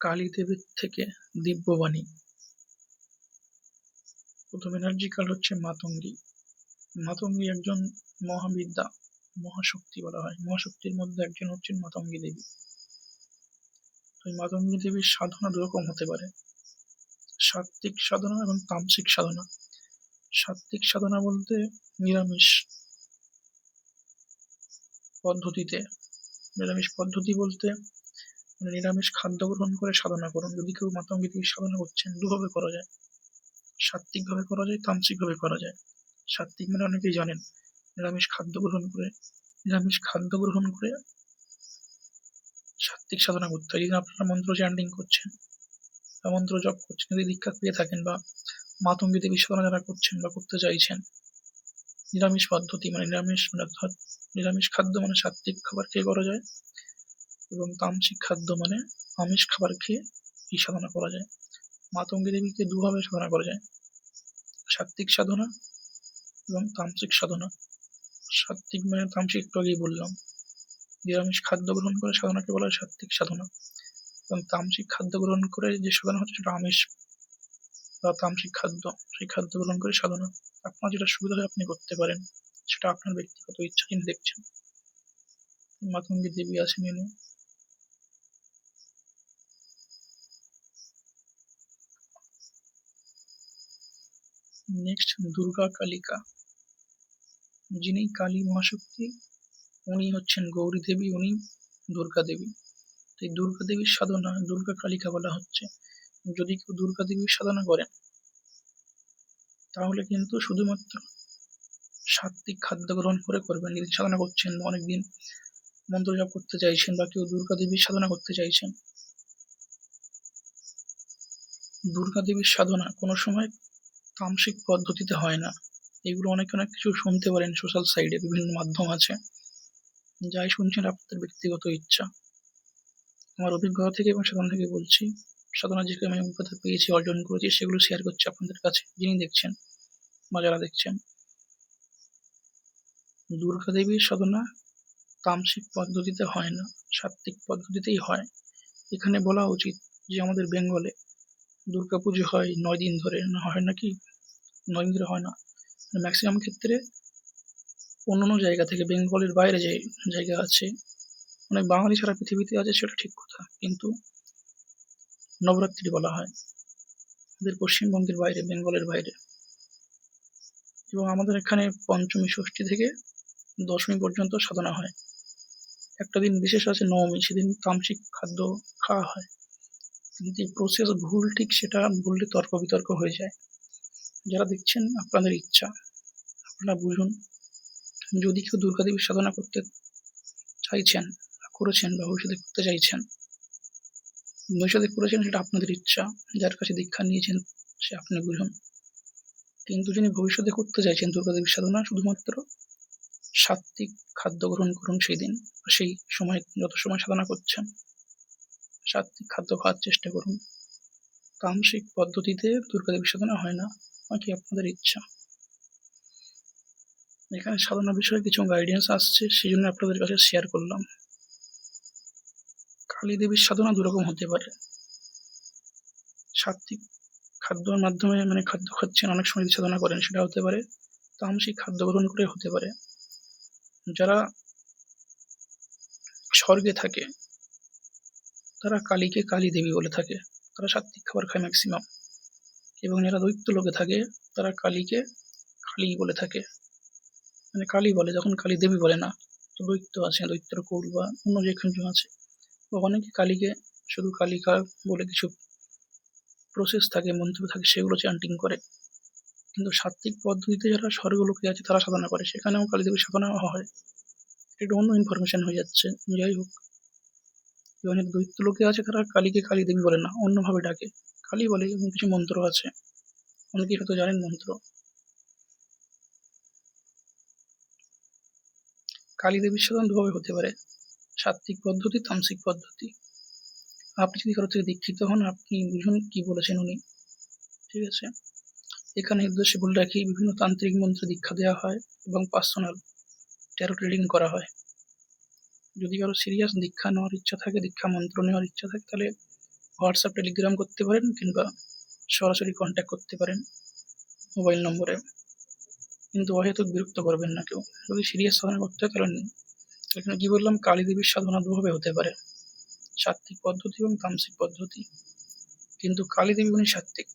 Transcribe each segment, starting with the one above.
কালী দেবীর থেকে দিব্যবাণী। প্রথম এনার্জি কার্ড হচ্ছে মাতঙ্গী। মাতঙ্গী একজন মহাবিদ্যা, মহাশক্তি বলা হয়। মহাশক্তির মধ্যে একজন হচ্ছেন মাতঙ্গী দেবী। তো এই মাতঙ্গী দেবীর সাধনা দুরকম হতে পারে, সাত্ত্বিক সাধনা এবং তামসিক সাধনা। সাত্ত্বিক সাধনা বলতে নিরামিষ পদ্ধতিতে, নিরামিষ পদ্ধতি বলতে নিরামিষ খাদ্য গ্রহণ করে সাধনা করুন। যদি কেউ মাতঙ্গী দেবীর সাধনা করছেন, দুভাবে করা যায়, সাত্ত্বিক ভাবে করা যায়, তামসিক ভাবে করা যায়। সাত্ত্বিক মানে অনেকেই জানেন, নিরামিষ খাদ্য গ্রহণ করে সাত্ত্বিক সাধনা করতে হয়। যদি আপনারা মন্ত্র চ্যান্টিং করছেন বা মন্ত্র জপ করছেন, যদি দীক্ষা পেয়ে থাকেন বা মাতঙ্গী দেবীর সাধনা যারা করছেন বা করতে চাইছেন, নিরামিষ পদ্ধতি মানে নিরামিষ খাদ্য মানে সাত্ত্বিক খাবার খেয়ে করা যায়, এবং তামসিক খাদ্য মানে আমিষ খাবার খেয়ে এই সাধনা করা যায়। মাতঙ্গী দেবীকে দুভাবে সাধনা করা যায়, সাত্ত্বিক সাধনা এবং তামসিক সাধনা। সাত্ত্বিক মানে তামসিক একটু আগেই বললাম, নিরামিষ খাদ্য গ্রহণ করে সাধনাকে বলা হয় সাত্ত্বিক সাধনা, এবং তামসিক খাদ্য গ্রহণ করে যে সাধনা হচ্ছে সেটা আমিষ বা তামসিক খাদ্য, সেই খাদ্য গ্রহণ করে সাধনা। আপনার যেটা সুবিধা হয় আপনি করতে পারেন, সেটা আপনার ব্যক্তিগত ইচ্ছা। কিন্তু দেখছেন মাতঙ্গী দেবী আছেন এনে। নেক্সট দুর্গা কালিকা। যিনি কালী মহাশক্তি, উনি হচ্ছেন গৌরী দেবী, উনি দুর্গা দেবী। এই দুর্গা দেবীর সাধনা দুর্গা কালিকা বলা হচ্ছে। যদি কেউ দুর্গা দেবীর সাধনা করেন, তাহলে কিন্তু শুধুমাত্র সাত্ত্বিক খাদ্য গ্রহণ করে করবেন। যদি সাধনা করছেন, অনেকদিন মন্ত্র জপ করতে চাইছেন, বা কেউ দুর্গা দেবীর সাধনা করতে চাইছেন, দুর্গা দেবীর সাধনা কোনো সময় তামসিক পদ্ধতিতে হয় না। এগুলো অনেক কিছু শুনতে পারেন সোশ্যাল সাইডে, বিভিন্ন মাধ্যম আছে, যাই শুনছেন আপনাদের ব্যক্তিগত ইচ্ছা। আমার অভিজ্ঞতা থেকে এবং সাধনা থেকে বলছি, সাধনা যেগুলো আমি অভিজ্ঞতা পেয়েছি, অর্জন করেছি, সেগুলো শেয়ার করছি আপনাদের কাছে, যিনি দেখছেন বা যারা দেখছেন। দুর্গা দেবীর সাধনা তামসিক পদ্ধতিতে হয় না, সাত্ত্বিক পদ্ধতিতেই হয়। এখানে বলা উচিত যে আমাদের বেঙ্গলে দুর্গা পুজো হয় 9 দিন ধরে, না হয় নাকি? 9 দিন ধরে হয় না, ম্যাক্সিমাম ক্ষেত্রে অন্যান্য জায়গা থেকে, বেঙ্গলের বাইরে যে জায়গা আছে, অনেক বাঙালি সারা পৃথিবীতে আছে, সেটা ঠিক কথা, কিন্তু নবরাত্রি বলা হয় আমাদের পশ্চিমবঙ্গের বাইরে, বেঙ্গলের বাইরে। এবং আমাদের এখানে পঞ্চমী, ষষ্ঠী থেকে দশমী পর্যন্ত সাধনা হয়। একটা দিন বিশেষ আছে নবমী, সেদিন তামসিক খাদ্য খাওয়া হয়। কিন্তু এই প্রসেস ভুল, ঠিক সেটা বললে তর্ক বিতর্ক হয়ে যায়। যারা দেখছেন আপনাদের ইচ্ছা, আপনারা বুঝুন। যদি কেউ দুর্গা দেবীর সাধনা করতে চাইছেন, করেছেন বা ভবিষ্যতে করতে চাইছেন, ভবিষ্যতে করেছেন, সেটা আপনাদের ইচ্ছা। যার কাছে দীক্ষা নিয়েছেন সে আপনি বুঝুন। কিন্তু যিনি ভবিষ্যতে করতে চাইছেন দুর্গা দেবীর সাধনা, শুধুমাত্র সাত্ত্বিক খাদ্য গ্রহণ করুন সেই দিন, সেই সময়, যত সময় সাধনা করছেন সাত্ত্বিক খাদ্য খাওয়ার চেষ্টা করুন। তামসিক পদ্ধতিতে দুর্গা দেবীর সাধনা হয় না, বাকি আপনাদের ইচ্ছা। এখানে সাধনা বিষয়ে কিছু গাইডেন্স আসছে, সেই জন্য আপনাদের কাছে শেয়ার করলাম। কালী দেবীর সাধনা দুরকম হতে পারে। সাত্ত্বিক খাদ্যের মাধ্যমে মানে খাদ্য খাচ্ছেন, অনেক সময় যদি সাধনা করেন সেটা হতে পারে। তামসিক খাদ্য গ্রহণ করে হতে পারে। যারা স্বর্গে থাকে তারা কালীকে কালী দেবী বলে থাকে, তারা সাত্ত্বিক খাবার খায় ম্যাক্সিমাম। এবং যারা দৈত্য লোকে থাকে তারা কালীকে কালী বলে থাকে, মানে কালী বলে, যখন কালী দেবী বলে না। তো দৈত্য আছে, দৈত্যের কুল বা অন্য যে কিছু আছে, বা অনেকে কালীকে শুধু কালিকা বলে কিছু প্রসেস থাকে, মন্ত্র থাকে, সেগুলো চ্যান্টিং করে। কিন্তু সাত্ত্বিক পদ্ধতিতে যারা স্বর্গলোকে আছে তারা সাধনা করে, সেখানেও কালী দেবীর সাধনা হয়। এটা অন্য ইনফরমেশন হয়ে যাচ্ছে, যাই হোক। এবং দৈত্য লোকে আছে তারা কালীকে কালী দেবী বলে না, অন্যভাবে ডাকে, কালী বলে, এবং কিছু মন্ত্র আছে, অনেকেই হয়তো জানেন মন্ত্র। কালী দেবীর সাধন দুভাবে হতে পারে, সাত্ত্বিক পদ্ধতি, তামসিক পদ্ধতি। আপনি যদি কারো থেকে দীক্ষিত হন, আপনি বুঝুন কি বলেছেন উনি, ঠিক আছে? এখানে উদ্দেশ্যে বলে রাখি, বিভিন্ন তান্ত্রিক মন্ত্রে দীক্ষা দেওয়া হয় এবং পার্সোনাল ট্যারোট রিডিং করা হয়। যদি কারো সিরিয়াস দীক্ষা নেওয়ার ইচ্ছা থাকে, দীক্ষা মন্ত্র নেওয়ার ইচ্ছা থাকে, তাহলে হোয়াটসঅ্যাপ টেলিগ্রাম করতে পারেন কিংবা সরাসরি কন্ট্যাক্ট করতে পারেন মোবাইল নম্বরে। কিন্তু অহেতুক বিরক্ত করবেন না কেউ। যদি সিরিয়াস সাধনা করতে হয় তাহলে এখানে কি বললাম, কালী দেবীর সাধনা দুভাবে হতে পারে, সাত্ত্বিক পদ্ধতি এবং তামসিক পদ্ধতি। কিন্তু কালী দেবী উনি সাত্ত্বিক,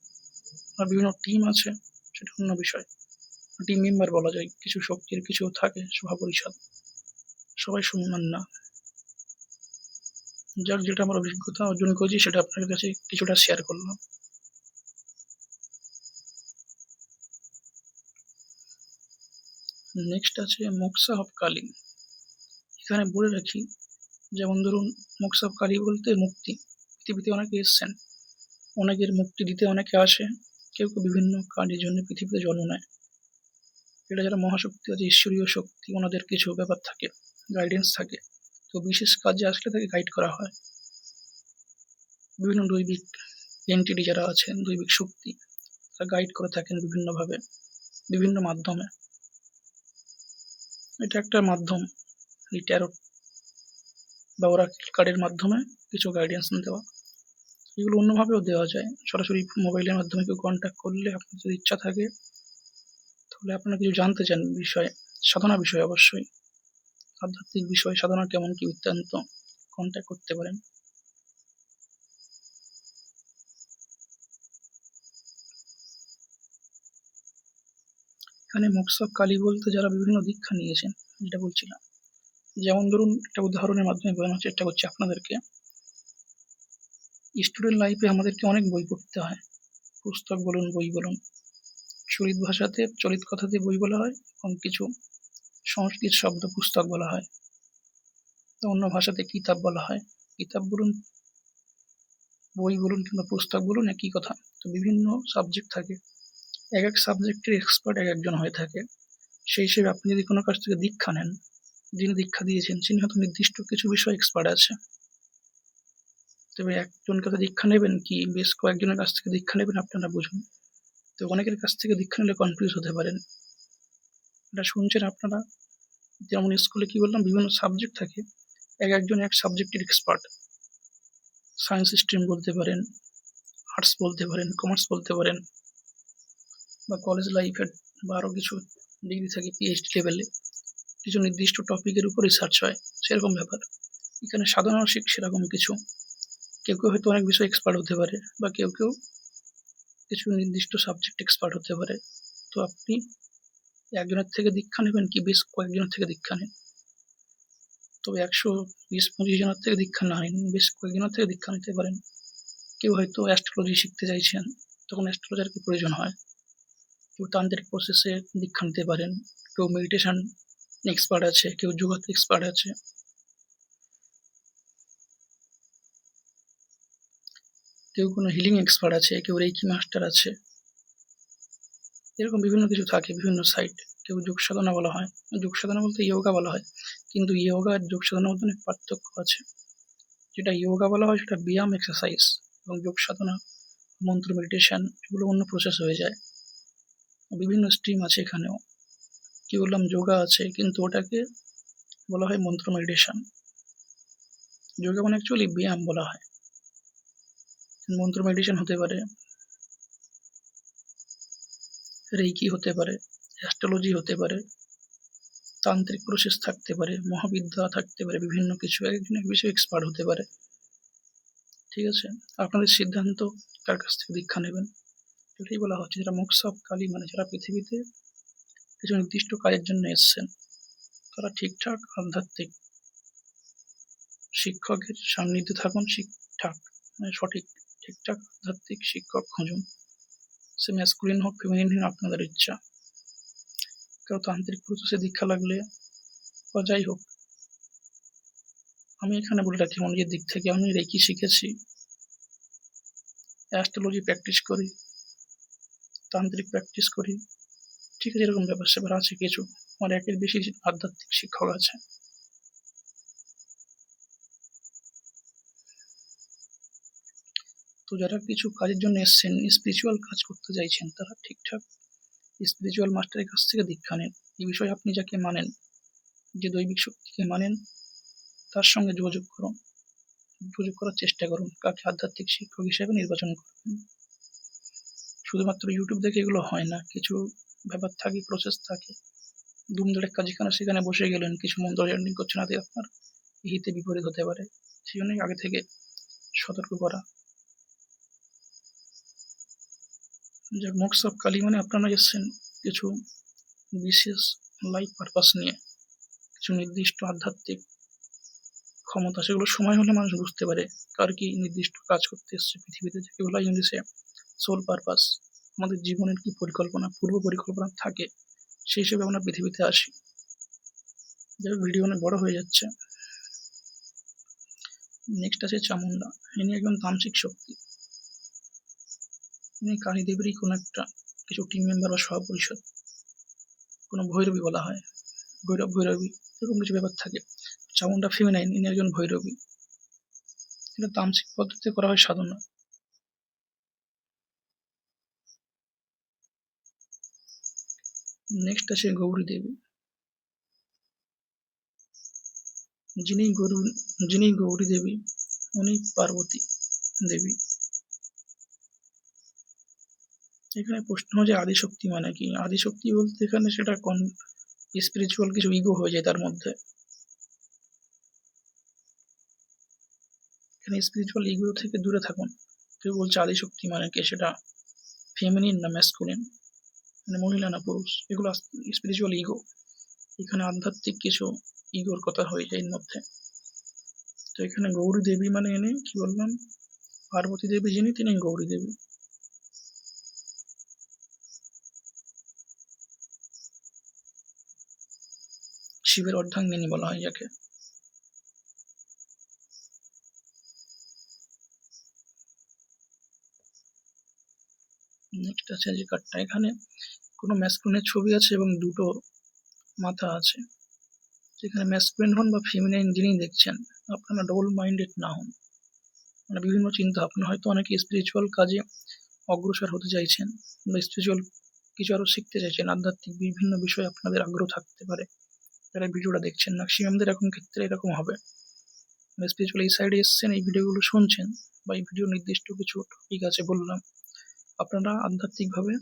আর বিভিন্ন টিম আছে সেটা অন্য বিষয়। টিম মেম্বার বলা যায়, কিছু শক্তির কিছু থাকে সভা পরিষদ, সবাই সমান না। যার যেটা আমার অভিজ্ঞতা অর্জন করেছি সেটা আপনার কাছে কিছুটা শেয়ার করলাম। নেক্সট আছে মোক্সা অফ কালী। এখানে বলে রাখি, যেমন ধরুন মোক্সা অফ কালী বলতে মুক্তি। পৃথিবীতে অনেকে এসছেন, অনেকের মুক্তি দিতে অনেকে আসে, কেউ কেউ বিভিন্ন কাজের জন্য পৃথিবীতে জন্ম নেয়। এটা যারা মহাশক্তি আছে, ঈশ্বরীয় শক্তি, ওনাদের কিছু ব্যাপার থাকে, গাইডেন্স থাকে, তো বিশেষ কাজে আসলে তাকে গাইড করা হয়। বিভিন্ন দৈবিক এন্টিটি যারা আছেন, দৈবিক শক্তি, তারা গাইড করে থাকেন বিভিন্নভাবে, বিভিন্ন মাধ্যমে। এটা একটা মাধ্যম, এই ট্যারোট বা ওরাকেল কার্ডের মাধ্যমে কিছু গাইডেন্স দেওয়া। এগুলো অন্যভাবেও দেওয়া যায়, সরাসরি মোবাইলের মাধ্যমে কেউ কন্ট্যাক্ট করলে, আপনার যদি ইচ্ছা থাকে তাহলে আপনারা কিছু জানতে চান বিষয়ে, সাধনা বিষয়ে অবশ্যই, আধ্যাত্মিক বিষয়, সাধনা কেমন কি বৃত্তান্ত, কন্ট্যাক্ট করতে পারেন। এখানে মোক্ষ অফ কালী বলতে যারা বিভিন্ন দীক্ষা নিয়েছেন, যেটা বলছিলাম, যেমন ধরুন একটা উদাহরণের মাধ্যমে বোঝানোর চেষ্টা করছি আপনাদেরকে। স্টুডেন্ট লাইফে আমাদেরকে অনেক বই পড়তে হয়, পুস্তক বলুন, বই বলুন। চলিত ভাষাতে, চলিত কথাতে বই বলা হয়, এবং কিছু সংস্কৃত শব্দ পুস্তক বলা হয়, অন্য ভাষাতে কিতাব বলা হয়। কিতাব বলুন, বই বলুন কিংবা পুস্তক বলুন, একই কথা। তো বিভিন্ন সাবজেক্ট থাকে, এক এক সাবজেক্টের এক্সপার্ট এক একজন হয়ে থাকে। সেই হিসেবে আপনি যদি কোনো কাছ থেকে দীক্ষা নেন, যিনি দীক্ষা দিয়েছেন তিনি হয়তো নির্দিষ্ট কিছু বিষয় এক্সপার্ট আছে। তবে একজন কাছে দীক্ষা নেবেন কি বেশ কয়েকজনের কাছ থেকে দীক্ষা নেবেন, আপনারা বুঝুন। তো অনেকের কাছ থেকে দীক্ষা নিলে কনফিউজ হতে পারেন। এটা শুনছেন আপনারা, যেমন স্কুলে কি বললাম, বিভিন্ন সাবজেক্ট থাকে, এক একজন এক সাবজেক্টের এক্সপার্ট। সায়েন্স স্ট্রিম বলতে পারেন, আর্টস বলতে পারেন, কমার্স বলতে পারেন, বা কলেজ লাইফের বা আরও কিছু ডিগ্রি থাকে পিএইচডি লেভেলে, কিছু নির্দিষ্ট টপিকের উপর রিসার্চ হয়, সেরকম ব্যাপার। এখানে সাধারণ সেরকম কিছু, কেউ কেউ হয়তো অনেক বিষয় এক্সপার্ট হতে পারে, বা কেউ কেউ কিছু নির্দিষ্ট সাবজেক্ট এক্সপার্ট হতে পারে। তো আপনি একজনের থেকে দীক্ষা নেবেন কি বেশ কয়েকজনের থেকে দীক্ষা নেন, তবে 120-25 জনের থেকে দীক্ষা না নিন, বেশ কয়েকজনের থেকে দীক্ষা নিতে পারেন। কেউ হয়তো অ্যাস্ট্রোলজি শিখতে চাইছেন, তখন অ্যাস্ট্রোলজার কি প্রয়োজন হয়। কেউ তান্ত্রিক প্রসেসে দীক্ষা নিতে পারেন, কেউ মেডিটেশন এক্সপার্ট আছে, কেউ যোগাতে এক্সপার্ট আছে, কেউ কোনো হিলিং এক্সপার্ট আছে, কেউ রেইকি মাস্টার আছে। এরকম বিভিন্ন কিছু থাকে, বিভিন্ন সাইট। কেউ যোগ সাধনা বলা হয়, যোগ সাধনা বলতে ইয়োগা বলা হয়, কিন্তু ইয়োগা আর যোগ সাধনার মধ্যে অনেক পার্থক্য আছে। যেটা ইয়োগা বলা হয় সেটা ব্যায়াম, এক্সারসাইজ, এবং যোগ সাধনা, মন্ত্র, মেডিটেশন, এগুলো অন্য প্রসেস হয়ে যায়। বিভিন্ন স্ট্রিম আছে এখানেও। কি বললাম, যোগা আছে, কিন্তু ওটাকে বলা হয় মন্ত্র মেডিটেশন। যোগা মানে অ্যাকচুয়ালি ব্যায়াম বলা হয়। মন্ত্র মেডিটেশন হতে পারে, রেইকি হতে পারে, অ্যাস্ট্রোলজি হতে পারে, তান্ত্রিক প্রসেস থাকতে পারে, মহাবিদ্যা থাকতে পারে, বিভিন্ন কিছু, একজন এক বিষয়ে এক্সপার্ট হতে পারে। ঠিক আছে, আপনাদের সিদ্ধান্ত কার কাছ থেকে দীক্ষা নেবেন। এটাই বলা হচ্ছে, যারা মোক্ষ অফ কালী মানে যারা পৃথিবীতে কিছু নির্দিষ্ট কাজের জন্য এসছেন, তারা ঠিকঠাক আধ্যাত্মিক শিক্ষকের সান্নিধ্যে থাকুন, ঠিকঠাক মানে সঠিক ঠিকঠাক আধ্যাত্মিক শিক্ষক খুঁজুন। সে ম্যাসকুলিন হোক, ফেমিনিন হোক, আপনাদের ইচ্ছা। কেউ তান্ত্রিক প্রসেসে দীক্ষা লাগলে বা যাই হোক, আমি এখানে বলে রাখি আমার নিজের দিক থেকে, আমি রেকি শিখেছি, অ্যাস্ট্রোলজি প্র্যাকটিস করি, তান্ত্রিক প্র্যাকটিস করি। ঠিক আছে, এরকম ব্যাপার স্যাপার আছে কিছু। আমার একের বেশি আধ্যাত্মিক শিক্ষক আছে। তো যারা কিছু কাজের জন্য এসছেন, স্পিরিচুয়াল কাজ করতে চাইছেন, তারা ঠিকঠাক স্পিরিচুয়াল মাস্টারের কাছ থেকে দীক্ষা নেন। এই বিষয়ে আপনি যাকে মানেন, যে দৈবিক শক্তিকে মানেন, তার সঙ্গে যোগাযোগ করুন। উপযোগ করার চেষ্টা করুন কাকে আধ্যাত্মিক শিক্ষক হিসেবে নির্বাচন করবেন। শুধুমাত্র ইউটিউব দেখে এগুলো হয় না, কিছু ব্যাপার থাকে, প্রসেস থাকে। দুম ধড়াক্কা যেখানে সেখানে বসে গেলেন, কিছু মন্ত্র জার্নি করছেন, তাতে আপনার হিতে বিপরীত হতে পারে। সেই জন্যই আগে থেকে সতর্ক করা। যে মোক্ষ অফ কালী মানে আপনারা এসছেন কিছু বিশেষ লাইফ পারপাস নিয়ে, কিছু নির্দিষ্ট আধ্যাত্মিক ক্ষমতা, সেগুলো সময় হলে মানুষ বুঝতে পারে কার কি নির্দিষ্ট কাজ করতে এসছে পৃথিবীতে, যাকে বলা হয় ইংলিশে সোল পারপাস। আমাদের জীবনের কি পরিকল্পনা, পূর্ব পরিকল্পনা থাকে, সেই হিসেবে আমরা পৃথিবীতে আসি। যাই ভিডিও অনেক বড় হয়ে যাচ্ছে। নেক্সট আছে চামুন্ডা। ইনি একজন তান্ত্রিক শক্তি। ইনি কালী দেবীরই কোনো একটা কিছু টিম মেম্বার বা সহপরিষদ, কোনো ভৈরবী বলা হয়, ভৈরবী এরকম কিছু ব্যাপার থাকে। চামুন্ডা ফেমিনাইন, ইনি একজন ভৈরবী। এটা তান্ত্রিক পদ্ধতিতে করা হয় সাধনা। নেক্সট আছে গৌরী দেবী। যিনি গৌরী দেবী উনি পার্বতী দেবী। এখানে প্রশ্ন যে আদিশক্তি মানে কি? আদিশক্তি বলতে এখানে সেটা স্পিরিচুয়াল কিছু ইগো হয়ে যায় তার মধ্যে। এখানে স্পিরিচুয়াল ইগো থেকে দূরে থাকুন। কেউ বলছে আদিশক্তি মানে কি, সেটা ফেমিনিন না ম্যাসকুলিন, মানে মহিলা না পুরুষ, এগুলো স্পিরিচুয়াল ইগো। এখানে আধ্যাত্মিক কিছু ইগোর কথা হয়ে যায় এর মধ্যে। তো এখানে গৌরী দেবী মানে এনে কি বললাম, পার্বতী দেবী যিনি তিনি গৌরী দেবী। শিবের অর্ধাঙ্গিনী বলা হয় যাকে। নেক্সট আছে যে কার্ডটা, এখানে কোনো ম্যাসকুলিনের ছবি আছে এবং দুটো মাথা আছে। যেখানে ম্যাসকুলিন হন বা ফেমিনাইন যিনি দেখছেন, আপনারা ডবল মাইন্ডেড না হন। মানে বিভিন্ন চিন্তা ভাবনা, হয়তো অনেকে স্পিরিচুয়াল কাজে অগ্রসর হতে চাইছেন বা স্পিরিচুয়াল কিছু আরো শিখতে চাইছেন, আধ্যাত্মিক বিভিন্ন বিষয়ে আপনাদের আগ্রহ থাকতে পারে। যারা ভিডিওটা দেখছেন, ম্যাক্সিমামদের এরকম ক্ষেত্রে এরকম হবে, মানে স্পিরিচুয়াল এই সাইডে এসছেন, এই ভিডিওগুলো শুনছেন বা এই ভিডিও নির্দিষ্ট কিছু টপিক আছে বললাম, আপনারা আধ্যাত্মিকভাবে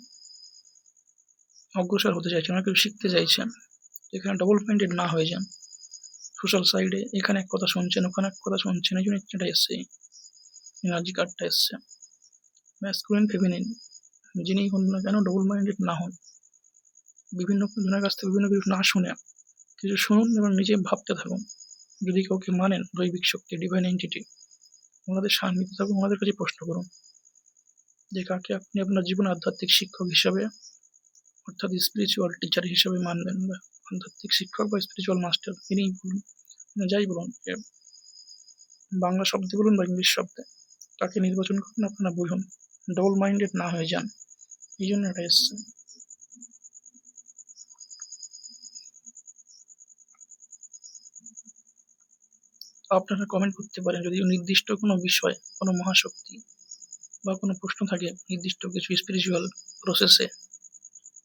অগ্রসর হতে চাইছেন, অনেক কিছু শিখতে চাইছেন। এখানে ডবল মাইন্ডেড না হয়ে যান। সোশ্যাল সাইডে এখানে এক কথা শুনছেন, ওখানে এক কথা শুনছেন, এই জন্য এটা এসছে, এনার্জি কার্ডটা এসছে। ম্যাসকুলিন ফেমিনিন যিনি হন না কেন, ডবল মাইন্ডেড না হন। বিভিন্ন জনের কাছ থেকে বিভিন্ন কিছু না শুনে কিছু শুনুন এবং নিজে ভাবতে থাকুন। যদি কাউকে মানেন, দৈবিক শক্তি, ডিভাইন এন্টিটি, ওনাদের সান্নিধ্যে থাকুন, ওনাদের কাছে প্রশ্ন করুন যে কাকে আপনি আপনার জীবনে আধ্যাত্মিক শিক্ষক হিসাবে, অর্থাৎ স্পিরিচুয়াল টিচার হিসাবে মানবেন, বা আধ্যাত্মিক শিক্ষক বা স্পিরিচুয়াল মাস্টার ইনিই বলুন, যাই বলুন, বাংলা শব্দে বলুন বা ইংলিশ শব্দে, তাকে নির্বাচন করুন। আপনারা বুঝুন, ডবল মাইন্ডেড না হয়ে যান, এই জন্য এটা এসছে। আপনারা কমেন্ট করতে পারেন যদি নির্দিষ্ট কোনো বিষয়, কোনো মহাশক্তি বা কোনো প্রশ্ন থাকে, নির্দিষ্ট কিছু স্পিরিচুয়াল প্রসেসে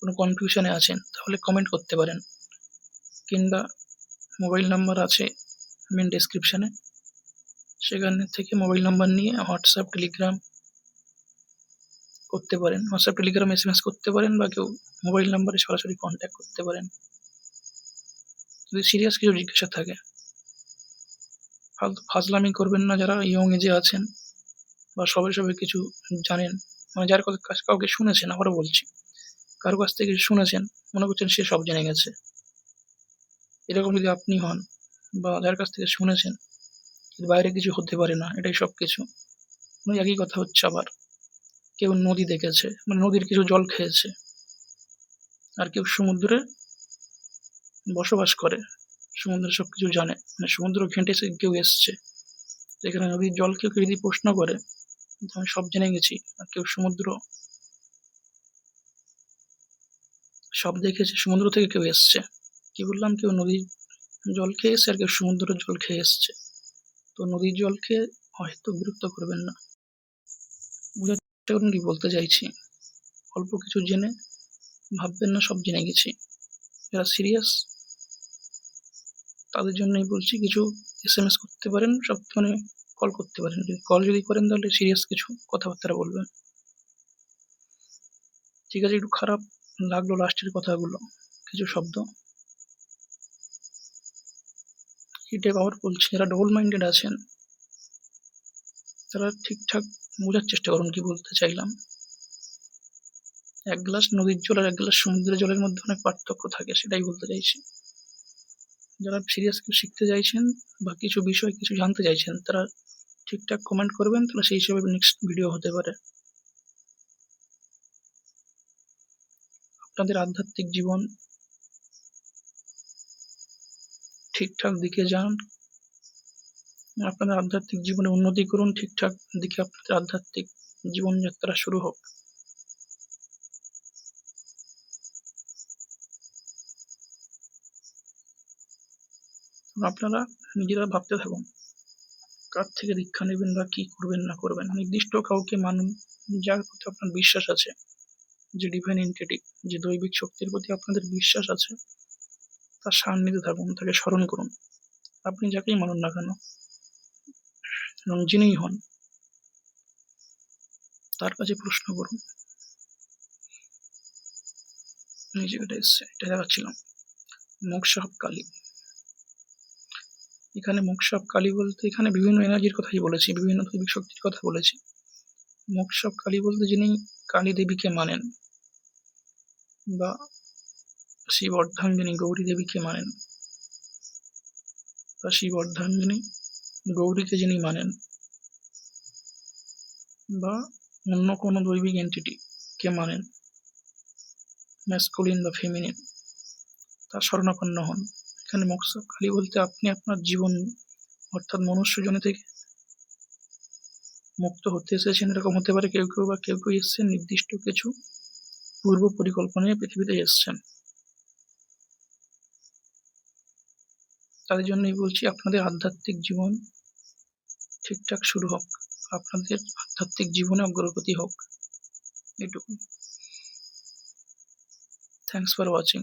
কোনো কনফিউশনে আছেন, তাহলে কমেন্ট করতে পারেন। কিংবা মোবাইল নাম্বার আছে মেন ডেসক্রিপশানে, সেখানে থেকে মোবাইল নাম্বার নিয়ে হোয়াটসঅ্যাপ, টেলিগ্রাম করতে পারেন। হোয়াটসঅ্যাপ, টেলিগ্রাম, SMS করতে পারেন, বা কেউ মোবাইল নাম্বারে সরাসরি কন্ট্যাক্ট করতে পারেন যদি সিরিয়াস কিছু জিজ্ঞাসা থাকে। ফাজলামি করবেন না যারা ইয়ং এজে আছেন বা সবে কিছু জানেন, মানে যার কাছে কাউকে শুনেছেন, আবারও বলছি, কারো কাছ থেকে কিছু শুনেছেন, মনে করছেন সে সব জেনে গেছে, এরকম যদি আপনি হন, বা যার কাছ থেকে শুনেছেন বাইরে কিছু হতে পারে না, এটাই সব কিছু, একই কথা হচ্ছে। আবার কেউ নদী দেখেছে, মানে নদীর কিছু জল খেয়েছে, আর কেউ সমুদ্রে বসবাস করে, সমুদ্রের সবকিছু জানে, মানে সমুদ্র ঘেঁটে কেউ এসছে। এখানে নদীর জলকে কেউ যদি প্রশ্ন করে, আমি সব জেনে গেছি, আর কেউ সমুদ্র সব দেখেছে, সমুদ্র থেকে কেউ এসছে, কি বললাম, কেউ নদীর জল খেয়ে এসছে আর কেউ সমুদ্রের জল খেয়ে এসছে। তো নদীর জল খেয়ে হয়তো বিরক্ত করবেন না। বুঝাতে পারুন কি বলতে চাইছি? অল্প কিছু জেনে ভাববেন না সব জেনে গেছি। যারা সিরিয়াস তাদের জন্যই বলছি, কিছু SMS করতে পারেন, সব মানে কল করতে পারেন। কল যদি করেন তাহলে সিরিয়াস কিছু কথাবার্তা বলবেন। ঠিক আছে, একটু খারাপ লাগলো লাস্টের কথাগুলো, কিছু শব্দ। এটাই আবার বলছি, যারা ডবল মাইন্ডেড আছেন তারা ঠিকঠাক বোঝার চেষ্টা করুন কি বলতে চাইলাম। এক গ্লাস নদীর জল আর এক গ্লাস সমুদ্রের জলের মধ্যে অনেক পার্থক্য থাকে, সেটাই বলতে চাইছি। যারা সিরিয়াস কিছু শিখতে চাইছেন বা কিছু বিষয় কিছু জানতে চাইছেন তারা ঠিকঠাক কমেন্ট করবেন, তাহলে সেই হিসেবে নেক্সট ভিডিও হতে পারে। আপনাদের আধ্যাত্মিক জীবন ঠিকঠাক দিকে যান, আপনাদের আধ্যাত্মিক জীবনে উন্নতি করুন, ঠিকঠাক দিকে আপনাদের আধ্যাত্মিক জীবনযাত্রা শুরু হোক। আপনারা নিজেরা ভাবতে থাকুন কার থেকে দীক্ষা নেবেন বা কি করবেন না করবেন। নির্দিষ্ট কাউকে মানুন যার প্রতি আপনার বিশ্বাস আছে, যে ডিভাইন এন্টিটি, যে দৈবিক শক্তির প্রতি আপনাদের বিশ্বাস আছে, তার সান্নিধ্যে থাকুন, তাকে স্মরণ করুন। আপনি যাকেই মানুন না কেন এবং যিনিই হন, তার কাছে প্রশ্ন করুন। নিজেকে এটা দেখাচ্ছিলাম মোক্ষা অফ কালী। এখানে মোক্ষা অফ কালী বলতে এখানে বিভিন্ন এনার্জির কথাই বলেছি, বিভিন্ন দৈবিক শক্তির কথা বলেছি। মোক্ষা অফ কালী বলতে যিনি কালী দেবীকে মানেন বা শিব অর্ধাঙ্গিনী গৌরী দেবীকে মানেন বা শিব অর্ধাঙ্গিনী গৌরীকে যিনি মানেন বা অন্য কোনো দৈবিক এন্টিটি কে মানেন, ম্যাসকুলিন বা ফেমিনিন, তার শরণাপন্ন হন। এখানে মোক্ষ অফ কালী বলতে আপনি আপনার জীবন অর্থাৎ মনুষ্য জনি থেকে মুক্ত হতে এসেছেন, এরকম হতে পারে। কেউ কেউ বা কেউ কেউ এসছেন নির্দিষ্ট কিছু পূর্ব পরিকল্পনায় পৃথিবীতে এসছেন। তাদের জন্যই বলছি আপনাদের আধ্যাত্মিক জীবন ঠিকঠাক শুরু হোক, আপনাদের আধ্যাত্মিক জীবনে অগ্রগতি হোক, এটুকু। Thanks for watching.